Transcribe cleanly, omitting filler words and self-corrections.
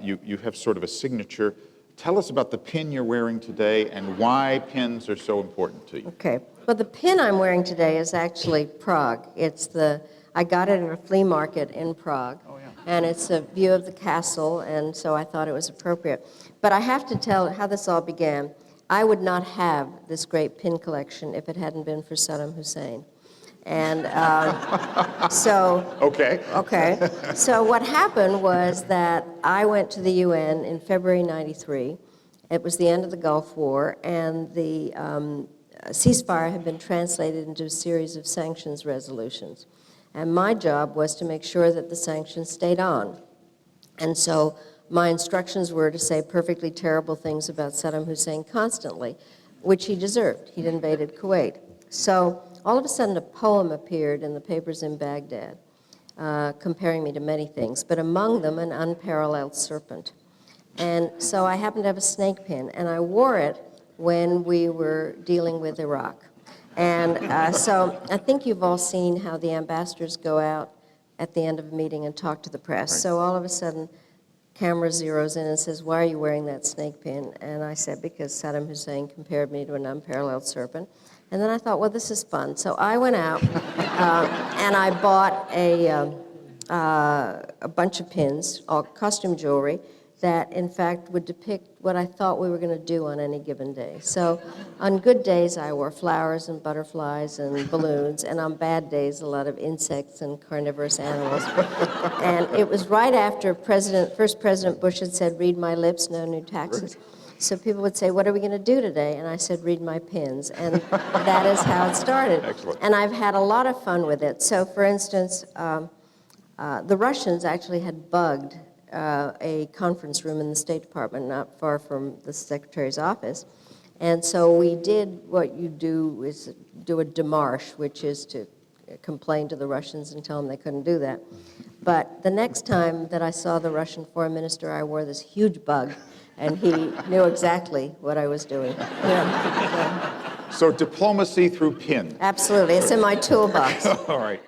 You have sort of a signature. Tell us about the pin you're wearing today and why pins are so important to you. Okay. Well, the pin I'm wearing today is actually Prague. I got it at a flea market in Prague. Oh, yeah. And it's a view of the castle, and so I thought it was appropriate. But I have to tell how this all began. I would not have this great pin collection if it hadn't been for Saddam Hussein. And Okay. Okay. So what happened was that I went to the UN in February '93. It was the end of the Gulf War, and the ceasefire had been translated into a series of sanctions resolutions. And my job was to make sure that the sanctions stayed on. And so my instructions were to say perfectly terrible things about Saddam Hussein constantly, which he deserved. He'd invaded Kuwait. So all of a sudden, a poem appeared in the papers in Baghdad, comparing me to many things, but among them, an unparalleled serpent. And so I happened to have a snake pin, and I wore it when we were dealing with Iraq. And so I think you've all seen how the ambassadors go out at the end of a meeting and talk to the press. Right. So all of a sudden, camera zeroes in and says, "Why are you wearing that snake pin?" And I said, "Because Saddam Hussein compared me to an unparalleled serpent." And then I thought, well, this is fun. So I went out and I bought a bunch of pins, all costume jewelry, that in fact would depict what I thought we were going to do on any given day. So on good days, I wore flowers and butterflies and balloons, and on bad days, a lot of insects and carnivorous animals. And it was right after first President Bush had said, "Read my lips, no new taxes." So people would say, "What are we going to do today?" And I said, "Read my pins." And that is how it started. Excellent. And I've had a lot of fun with it. So for instance, the Russians actually had bugged a conference room in the State Department not far from the Secretary's office. And so we did what you do is do a démarche, which is to complain to the Russians and tell them they couldn't do that. But the next time that I saw the Russian foreign minister, I wore this huge bug, and he knew exactly what I was doing. Yeah. So diplomacy through pin. Absolutely. It's in my toolbox. All right.